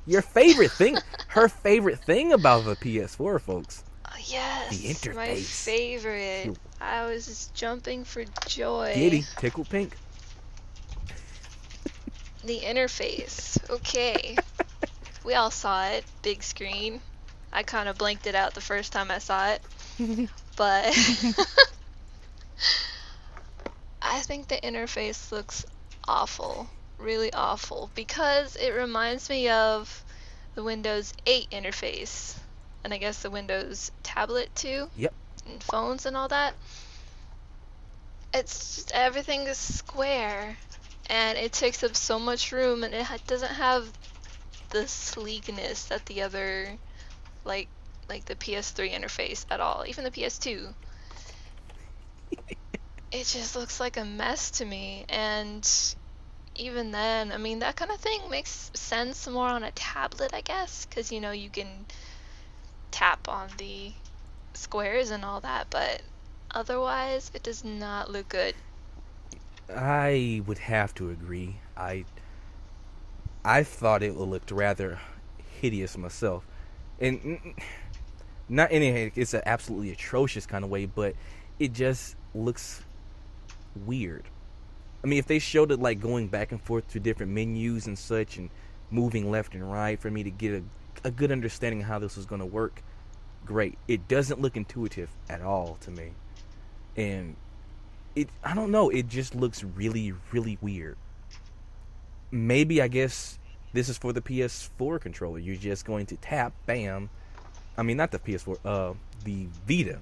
Your favorite thing, her favorite thing about the PS4, folks. The Yes, my interface. favorite. I was just jumping for joy. Giddy, tickle pink. The interface. Okay. We all saw it. Big screen. I kind of blanked it out the first time I saw it. But I think the interface looks awful. Really awful. Because it reminds me of the Windows 8 interface. And I guess the Windows tablet too. Yep. And phones and all that. It's just everything is square. And it takes up so much room, and it doesn't have the sleekness that the other, like the PS3 interface at all. Even the PS2. It just looks like a mess to me. And even then, I mean, that kind of thing makes sense more on a tablet, I guess, because you know you can tap on the squares and all that, but otherwise it does not look good. I would have to agree. I thought it looked rather hideous myself, and not in it's an absolutely atrocious kind of way, but it just looks weird. I mean, if they showed it like going back and forth to different menus and such, and moving left and right for me to get a good understanding of how this was going to work, great. It doesn't look intuitive at all to me, and I don't know, it just looks really, really weird. Maybe, I guess, this is for the PS4 controller. You're just going to tap, bam. I mean, not the PS4, the Vita.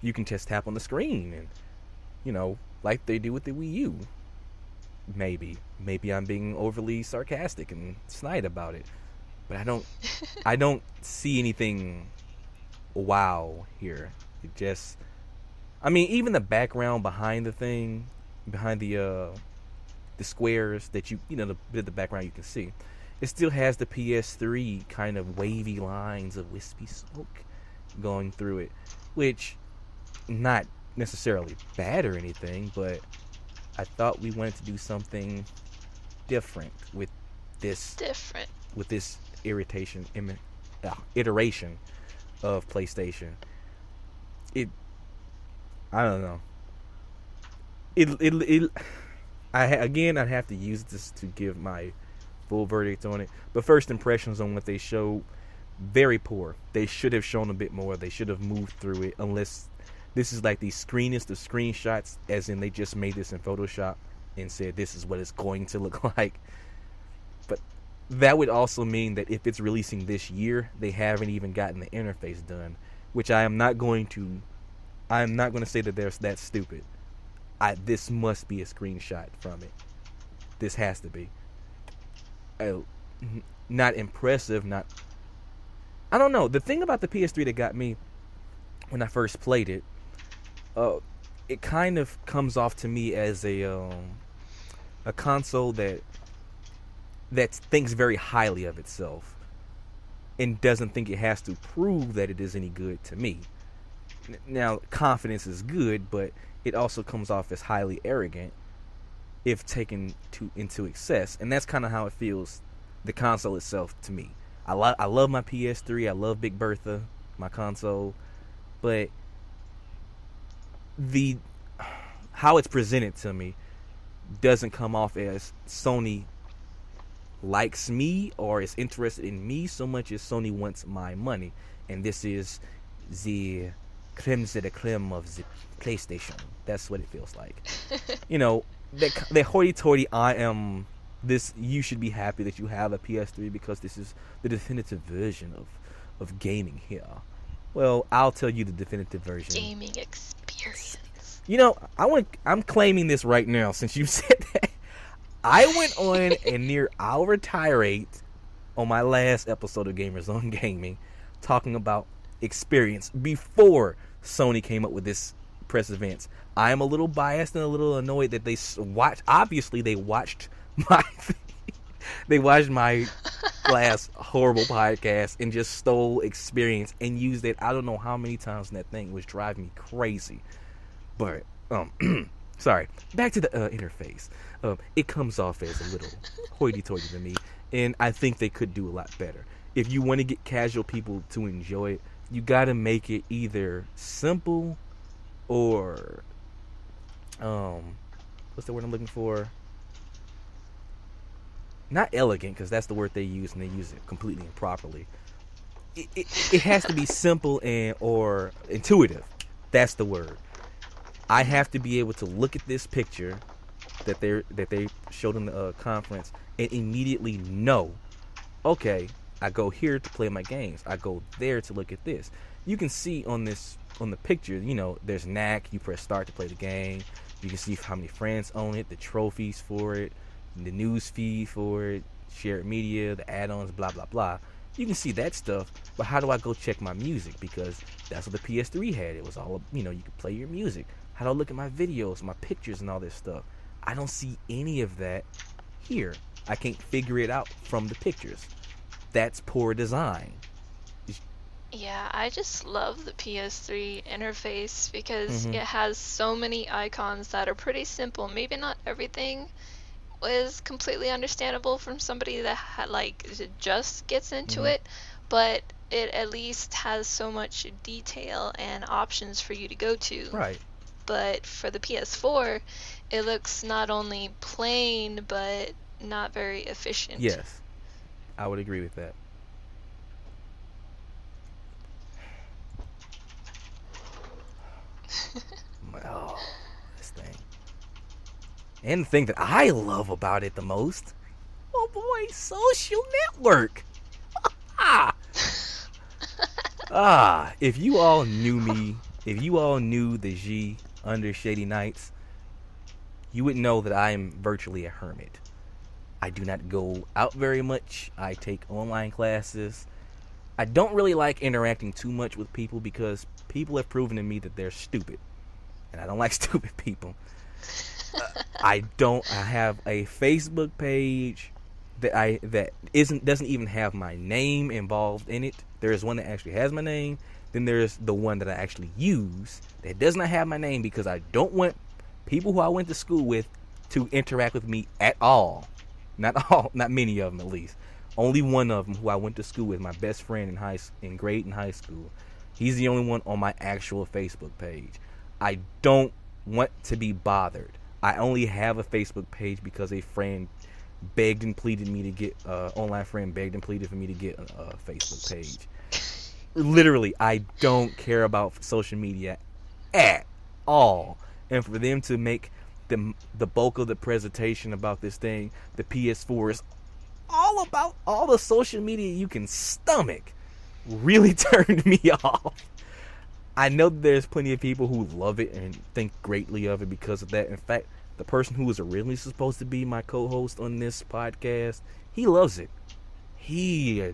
You can just tap on the screen, and, you know, like they do with the Wii U. Maybe I'm being overly sarcastic and snide about it, but I don't see anything wow here. It just, I mean, even the background behind the thing, behind the squares that you know, the bit of the background you can see, it still has the PS3 kind of wavy lines of wispy smoke going through it, which not necessarily bad or anything, but I thought we wanted to do something different with this iteration of PlayStation. I don't know. I'd have to use this to give my full verdict on it. But first impressions on what they showed, very poor. They should have shown a bit more. They should have moved through it, unless this is like the screenest of screenshots, as in they just made this in Photoshop and said this is what it's going to look like. But that would also mean that if it's releasing this year, they haven't even gotten the interface done, which I'm not going to say that they're that stupid. This must be a screenshot from it. This has to be. Not impressive, I don't know. The thing about the PS3 that got me when I first played it, it kind of comes off to me as a console that thinks very highly of itself and doesn't think it has to prove that it is any good to me. Now, confidence is good, but it also comes off as highly arrogant if taken into excess, and that's kind of how it feels, the console itself, to me. I love my PS3. I love Big Bertha, my console, but how it's presented to me doesn't come off as Sony likes me or is interested in me so much as Sony wants my money, and this is the creme de la creme of the PlayStation. That's what it feels like. You know, the hoity-toity, you should be happy that you have a PS3 because this is the definitive version of gaming here. Well, I'll tell you the definitive version. Gaming experience. You know, I'm claiming this right now since you said that. I went on a near hour tirade on my last episode of Gamers on Gaming talking about experience before Sony came up with this press events. I am a little biased and a little annoyed that they watched my they watched my last horrible podcast and just stole experience and used it. I don't know how many times that thing was driving me crazy. But Sorry, back to the interface. It comes off as a little hoity-toity to me, and I think they could do a lot better. If you want to get casual people to enjoy it, you got to make it either simple or what's the word I'm looking for? Not elegant, because that's the word they use, and they use it completely improperly. It has to be simple and or intuitive. That's the word. I have to be able to look at this picture that they showed in the conference and immediately know, okay, I go here to play my games. I go there to look at this. You can see on the picture, there's knack. You press start to play the game. You can see how many friends own it, the trophies for it, the news feed for it, shared media, the add-ons, blah blah blah. You can see that stuff, but how do I go check my music? Because that's what the PS3 had. It was all, you could play your music. How do I look at my videos, my pictures, and all this stuff? I don't see any of that here. I can't figure it out from the pictures. That's poor design. Yeah, I just love the PS3 interface because Mm-hmm. it has so many icons that are pretty simple. Maybe not everything is completely understandable from somebody that just gets into Mm-hmm. it, but it at least has so much detail and options for you to go to. Right. But for the PS4, it looks not only plain but not very efficient. Yes, I would agree with that. Oh, this thing. And the thing that I love about it the most, oh boy, social network. Ah, if you all knew me, if you all knew the G under Shady Nights, you would know that I am virtually a hermit. I do not go out very much. I take online classes. I don't really like interacting too much with people because people have proven to me that they're stupid. And I don't like stupid people. I have a Facebook page that doesn't even have my name involved in it. There is one that actually has my name. Then there's the one that I actually use that does not have my name because I don't want people who I went to school with to interact with me at all. Not many of them at least. Only one of them who I went to school with, my best friend in grade and high school. He's the only one on my actual Facebook page. I don't want to be bothered. I only have a Facebook page because a friend begged and pleaded me to get online friend begged and pleaded for me to get a Facebook page. Literally, I don't care about social media at all. And for them to make the bulk of the presentation about this thing, the PS4 is all about all the social media you can stomach, really turned me off. I know that there's plenty of people who love it and think greatly of it because of that. In fact, the person who was originally supposed to be my co-host on this podcast, he loves it. He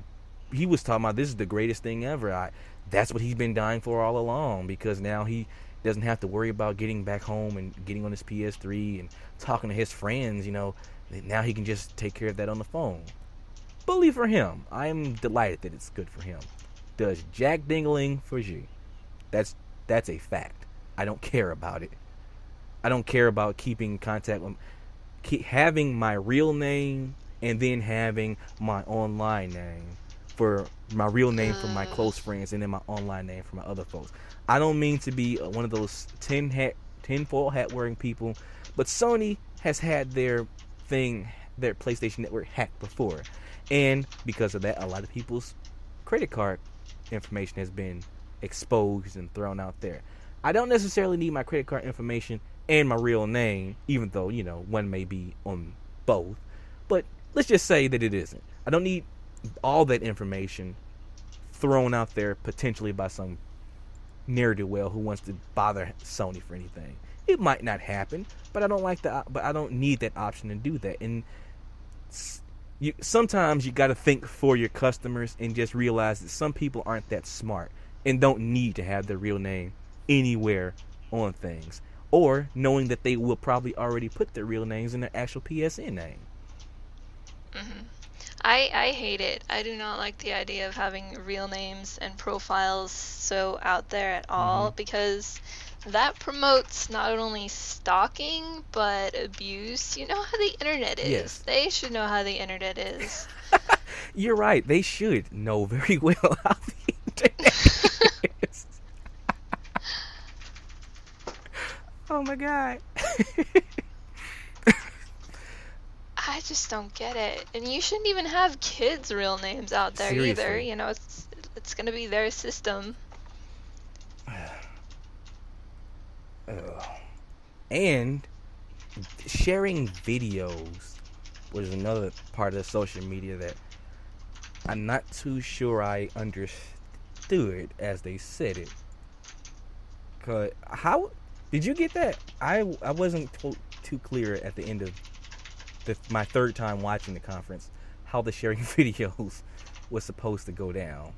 was talking about this is the greatest thing ever. That's what he's been dying for all along because now he doesn't have to worry about getting back home and getting on his PS3 and talking to his friends. Now he can just take care of that on the phone. Bully for him. I am delighted that it's good for him. Does jack dingling for G. That's a fact. I don't care about it. I don't care about keeping contact with having my real name and then having my online name for my real name for my close friends and then my online name for my other folks. I don't mean to be one of those tinfoil hat wearing people, but Sony has had their PlayStation Network hacked before, and because of that, a lot of people's credit card information has been exposed and thrown out there. I don't necessarily need my credit card information and my real name, even though one may be on both, but let's just say that it isn't. I don't need all that information thrown out there potentially by some ne'er-do-well who wants to bother Sony for anything. It might not happen, but I don't need that option to do that. And sometimes you got to think for your customers and just realize that some people aren't that smart and don't need to have their real name anywhere on things, or knowing that they will probably already put their real names in their actual PSN name. Hmm. I hate it. I do not like the idea of having real names and profiles so out there at all because That promotes not only stalking, but abuse. You know how the internet is. Yes, They should know how the internet is. you're right. They should know very well how the internet is. Oh my god. I just don't get it. And you shouldn't even have kids' real names out there either. Seriously. You know, it's gonna be their system. And sharing videos was another part of social media that I'm not too sure I understood as they said it. Cause how did you get that? I wasn't too clear at the end of my third time watching the conference how the sharing videos was supposed to go down.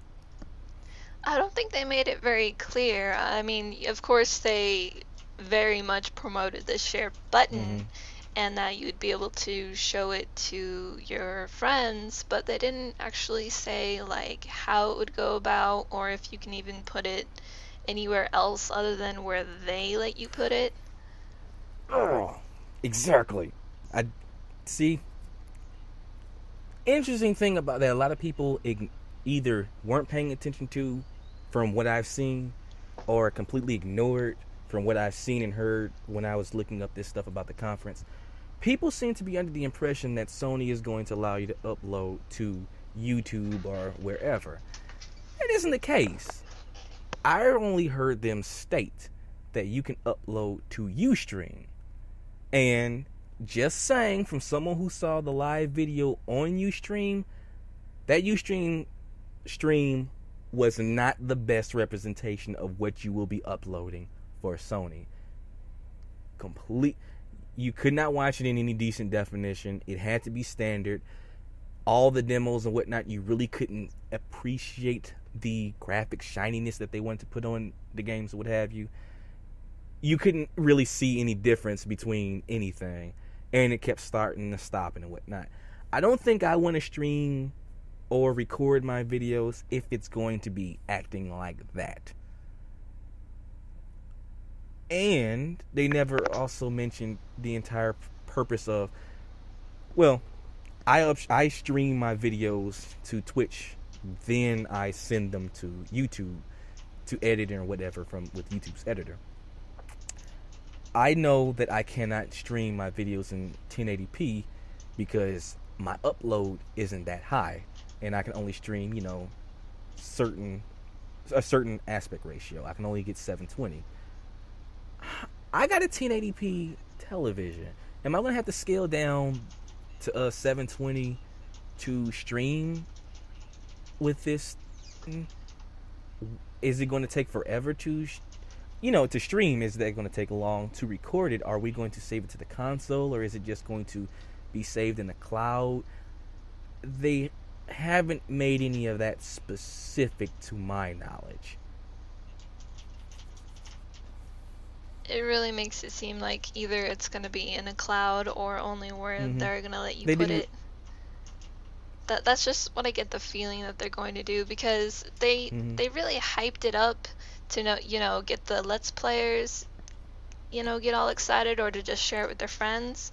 I don't think they made it very clear. I mean, of course, they very much promoted the share Mm-hmm. button and that you'd be able to show it to your friends, but they didn't actually say like how it would go about or if you can even put it anywhere else other than where they let you put it. Oh, exactly. I see. Interesting thing about that, a lot of people either weren't paying attention to, from what I've seen, or completely ignored from what I've seen and heard when I was looking up this stuff about the conference. People seem to be under the impression that Sony is going to allow you to upload to YouTube or wherever. That isn't the case. I only heard them state that you can upload to Ustream. And just saying, from someone who saw the live video on Ustream, that Ustream stream was not the best representation of what you will be uploading for Sony. Complete. You could not watch it in any decent definition. It had to be standard. All the demos and whatnot, you really couldn't appreciate the graphic shininess that they wanted to put on the games or what have you. You couldn't really see any difference between anything. And it kept starting and stopping and whatnot. I don't think I want to stream or record my videos if it's going to be acting like that. And they never also mentioned the entire purpose of, well, I stream my videos to Twitch, then I send them to YouTube to edit or whatever from with YouTube's editor. I know that I cannot stream my videos in 1080p because my upload isn't that high, and I can only stream, a certain aspect ratio. I can only get 720. I got a 1080p television. Am I gonna have to scale down to 720 to stream with this? Is it going to take forever to to stream? Is that going to take long to record it? Are we going to save it to the console, or is it just going to be saved in the cloud? They haven't made any of that specific to my knowledge. It really makes it seem like either it's going to be in a cloud or only where they're going to let you put it. That's just what I get the feeling that they're going to do, because they really hyped it up to get the Let's Players get all excited or to just share it with their friends.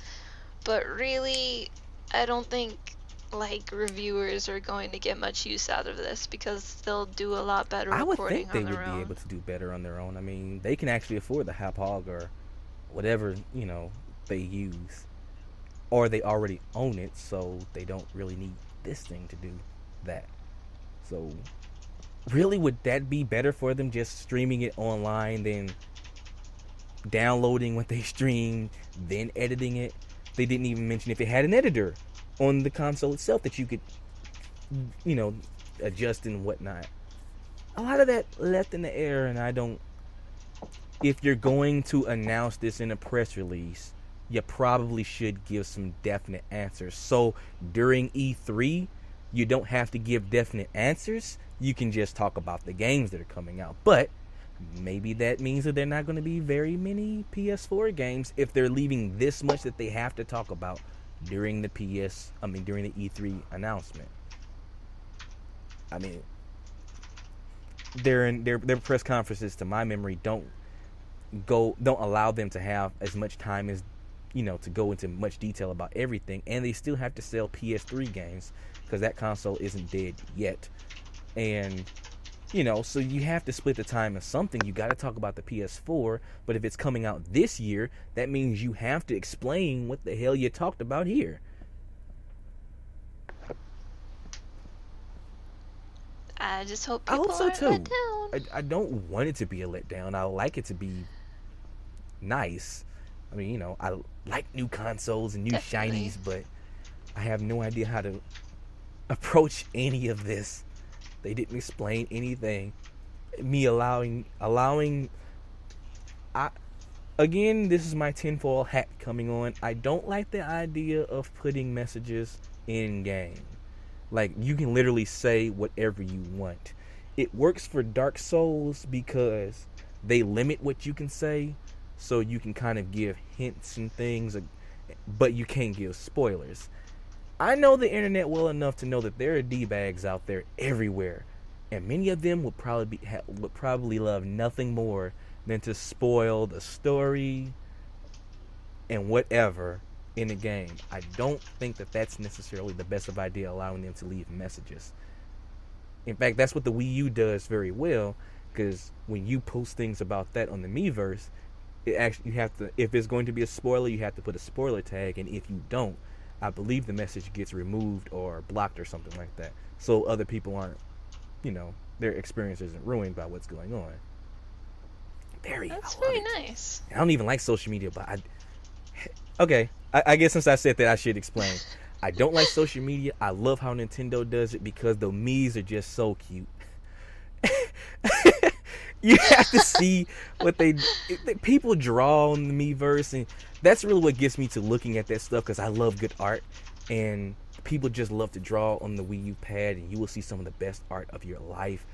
But really, I don't think reviewers are going to get much use out of this because they'll do a lot better recording on their own. I would think they would be able to do better on their own. I mean, they can actually afford the Hauppauge or whatever they use, or they already own it, so they don't really need this thing to do that. So really, would that be better for them, just streaming it online, then downloading what they streamed, then editing it? They didn't even mention if it had an editor on the console itself that you could adjust and whatnot. A lot of that left in the air, and I don't. If you're going to announce this in a press release, you probably should give some definite answers. So during E3, you don't have to give definite answers. You can just talk about the games that are coming out. But maybe that means that there are not going to be very many PS4 games if they're leaving this much that they have to talk about during the during the E3 announcement. I mean, their press conferences, to my memory, don't don't allow them to have as much time as to go into much detail about everything, and they still have to sell PS3 games because that console isn't dead yet. And so you have to split the time of something. You got to talk about the PS4, but if it's coming out this year, that means you have to explain what the hell you talked about here. I just hope I people hope so aren't too. let down. I don't want it to be a letdown. I like it to be nice. I mean, I like new consoles and new Definitely. shinies, but I have no idea how to approach any of this. They didn't explain anything. Me allowing I again, this is my tinfoil hat coming on. I don't like the idea of putting messages in game. Like, you can literally say whatever you want. It works for Dark Souls because they limit what you can say, so you can kind of give hints and things, but you can't give spoilers. I know the internet well enough to know that there are D-bags out there everywhere, and many of them would probably love nothing more than to spoil the story and whatever in a game. I don't think that that's necessarily the best of idea, allowing them to leave messages. In fact, that's what the Wii U does very well, because when you post things about that on the Miiverse, you have to, if it's going to be a spoiler, you have to put a spoiler tag, and if you don't, I believe the message gets removed or blocked or something like that, so other people aren't, their experience isn't ruined by what's going on. That's very nice. I don't even like social media, but okay, I guess since I said that, I should explain. I don't like social media. I love how Nintendo does it because the Miis are just so cute. You have to see what people draw on the Miiverse, and that's really what gets me to looking at that stuff, because I love good art, and people just love to draw on the Wii U pad, and you will see some of the best art of your life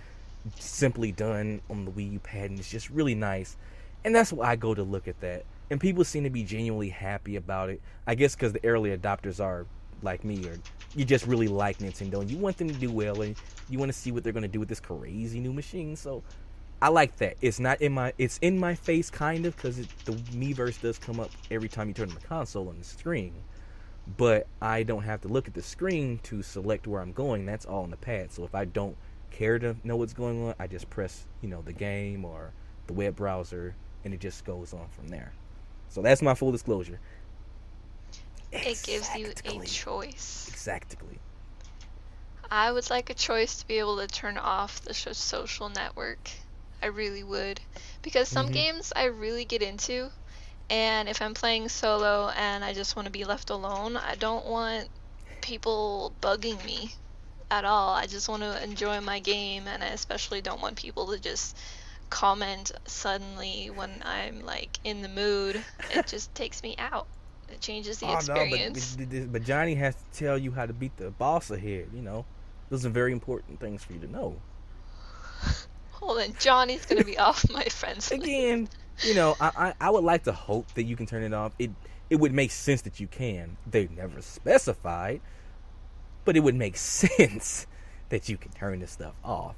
simply done on the Wii U pad, and it's just really nice. And that's why I go to look at that. And people seem to be genuinely happy about it. I guess because the early adopters are like me, or you just really like Nintendo and you want them to do well, and you want to see what they're going to do with this crazy new machine. So I like that. It's in my face kind of, because the Miiverse does come up every time you turn on the console on the screen. But I don't have to look at the screen to select where I'm going. That's all on the pad. So if I don't care to know what's going on, I just press, the game or the web browser, and it just goes on from there. So that's my full disclosure. It gives you a choice. Exactly. I would like a choice to be able to turn off the social network. I really would. Because some games I really get into, and if I'm playing solo and I just want to be left alone, I don't want people bugging me at all. I just want to enjoy my game, and I especially don't want people to just comment suddenly when I'm like in the mood. It just takes me out. It changes the experience. No, but Johnny has to tell you how to beat the boss ahead. Those are very important things for you to know. Hold on, Johnny's gonna be off my friends list. Again, I would like to hope that you can turn it off. It would make sense that you can. They never specified, but it would make sense that you can turn this stuff off.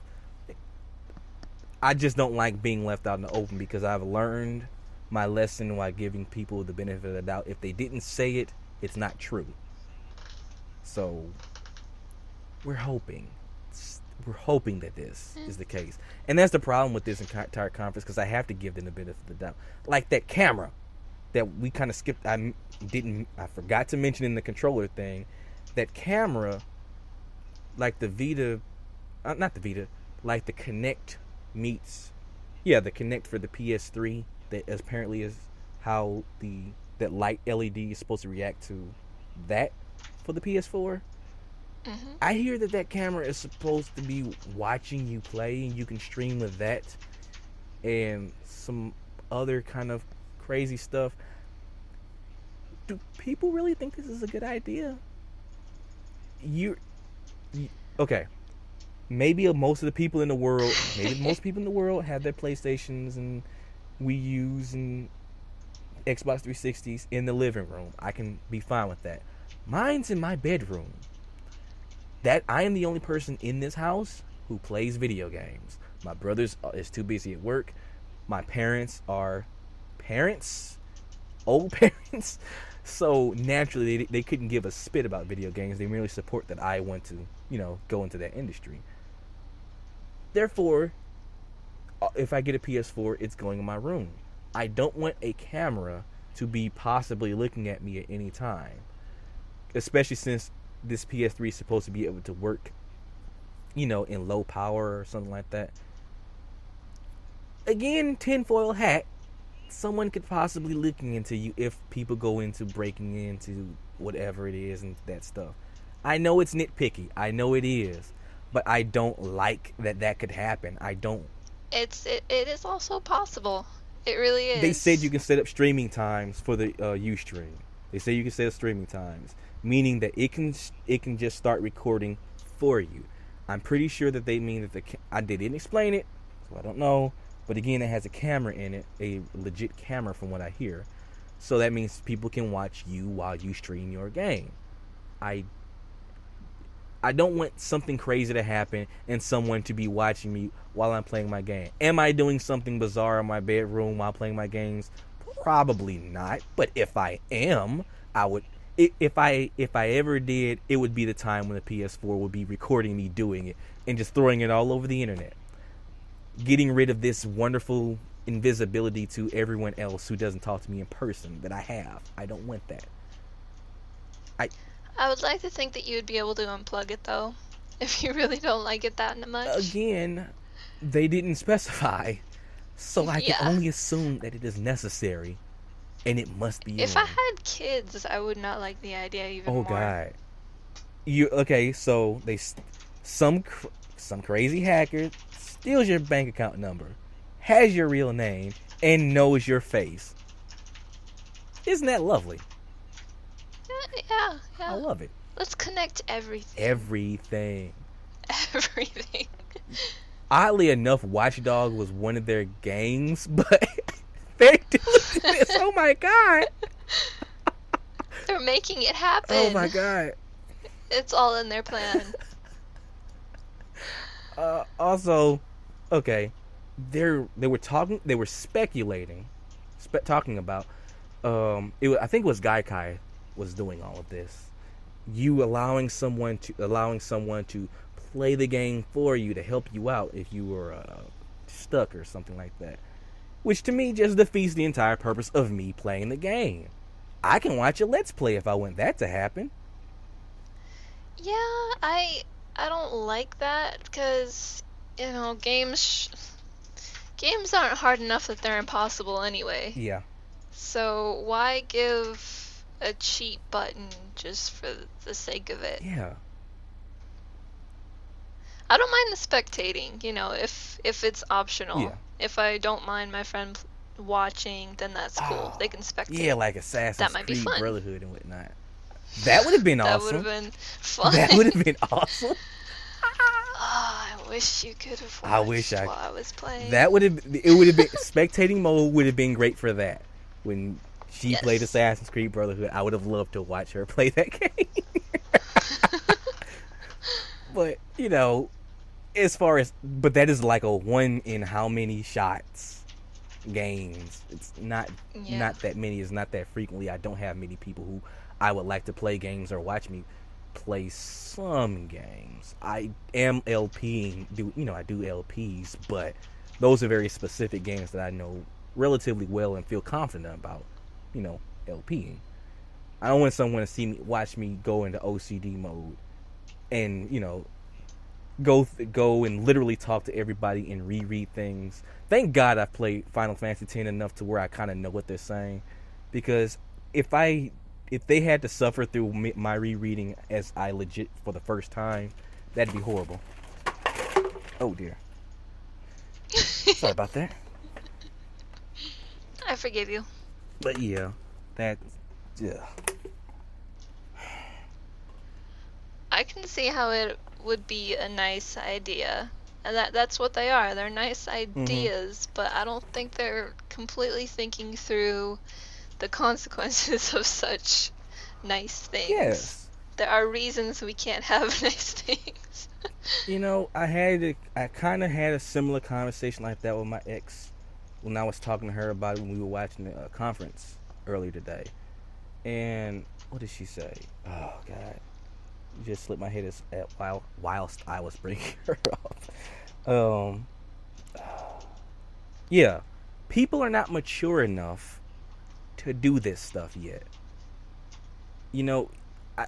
I just don't like being left out in the open, because I've learned my lesson while giving people the benefit of the doubt. If they didn't say it, it's not true. So we're hoping that this is the case. And that's the problem with this entire conference, because I have to give them the benefit of the doubt. Like that camera that we kind of skipped. I forgot to mention in the controller thing. That camera, like the Vita, not the Vita, like the Kinect meets, the Kinect for the PS3, that apparently is how that light LED is supposed to react to that for the PS4. I hear that camera is supposed to be watching you play, and you can stream with that and some other kind of crazy stuff. Do people really think this is a good idea? Okay. Maybe most people in the world have their PlayStations and Wii U's and Xbox 360s in the living room. I can be fine with that. Mine's in my bedroom. That I am the only person in this house who plays video games. My brother is too busy at work. My parents are parents, old parents. So naturally, they couldn't give a spit about video games. They merely support that I want to, go into that industry. Therefore, if I get a PS4, it's going in my room. I don't want a camera to be possibly looking at me at any time, especially since this PS3 is supposed to be able to work, in low power or something like that. Again, tinfoil hat. Someone could possibly looking into you if people go into breaking into whatever it is and that stuff. I know it's nitpicky. I know it is, but I don't like that could happen. I don't. It is also possible. It really is. They said you can set up streaming times for the Ustream. They say you can set up streaming times, meaning that it can just start recording for you. I'm pretty sure that they mean that they didn't explain it, so I don't know. But again, it has a camera in it, a legit camera from what I hear. So that means people can watch you while you stream your game. I don't want something crazy to happen and someone to be watching me while I'm playing my game. Am I doing something bizarre in my bedroom while playing my games? Probably not. But if I am, I would. If I ever did, it would be the time when the PS4 would be recording me doing it and just throwing it all over the internet. Getting rid of this wonderful invisibility to everyone else who doesn't talk to me in person that I have. I don't want that. I would like to think that you would be able to unplug it though, if you really don't like it that much. Again, they didn't specify, so I can only assume that it is necessary, and it must be. If I had kids, I would not like the idea even more. Oh God, okay? So some crazy hacker steals your bank account number, has your real name, and knows your face. Isn't that lovely? Yeah. I love it. Let's connect everything. Everything. Oddly enough, Watch Dogs was one of their games, but they're doing this. Oh my God. They're making it happen. Oh my God. It's all in their plan. Also, okay, they were speculating, talking about, I think it was Gaikai was doing all of this. You allowing someone to play the game for you to help you out if you were stuck or something like that. Which to me just defeats the entire purpose of me playing the game. I can watch a Let's Play if I want that to happen. Yeah, I don't like that because, games aren't hard enough that they're impossible anyway. Yeah. So why give a cheat button just for the sake of it? Yeah. I don't mind the spectating, if it's optional. Yeah. If I don't mind my friend watching, then that's cool. They can spectate. Yeah, like Assassin's Creed be Brotherhood and whatnot. That would have been awesome. That would have been fun. That would have been awesome. I wish you could have watched while I was playing. It would have been spectating mode would have been great for that. When she played Assassin's Creed Brotherhood, I would have loved to watch her play that game. But, but that is like a one in how many shots games. It's not that many. It's not that frequently. I don't have many people who I would like to play games or watch me play some games. I am LPing, I do LPs, but those are very specific games that I know relatively well and feel confident about, LPing. I don't want someone to watch me go into OCD mode and, go and literally talk to everybody and reread things. Thank God I've played Final Fantasy X enough to where I kind of know what they're saying, because if they had to suffer through my rereading as I legit for the first time, that'd be horrible. Oh dear. Sorry about that. I forgive you. But yeah, I can see how it would be a nice idea. And that's what they are. They're nice ideas, but I don't think they're completely thinking through the consequences of such nice things. Yes. There are reasons we can't have nice things. I kind of had a similar conversation like that with my ex when I was talking to her about it when we were watching the conference earlier today. And what did she say? Oh God, just slipped my head whilst I was bringing her up. Yeah, people are not mature enough to do this stuff yet. You know,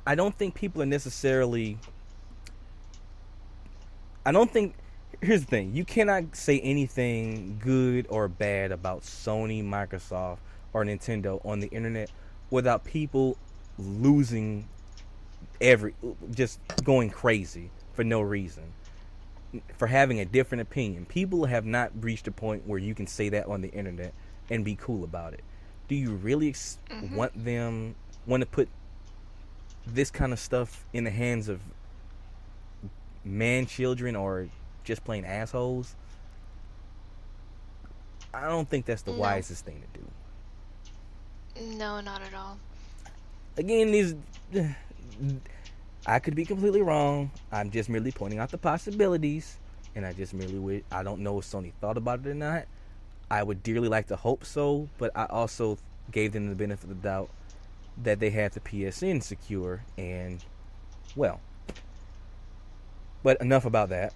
I don't think people are necessarily. I don't think. Here's the thing: you cannot say anything good or bad about Sony, Microsoft, or Nintendo on the internet without people losing just going crazy for no reason, for having a different opinion. People have not reached a point where you can say that on the internet and be cool about it. Do you really Mhm. want to put this kind of stuff in the hands of man children or just plain assholes? I don't think that's the No. wisest thing to do. No, not at all. Again, these I could be completely wrong. I'm just merely pointing out the possibilities, and I don't know if Sony thought about it or not. I would dearly like to hope so, but I also gave them the benefit of the doubt that they had the PSN secure, and well. But enough about that.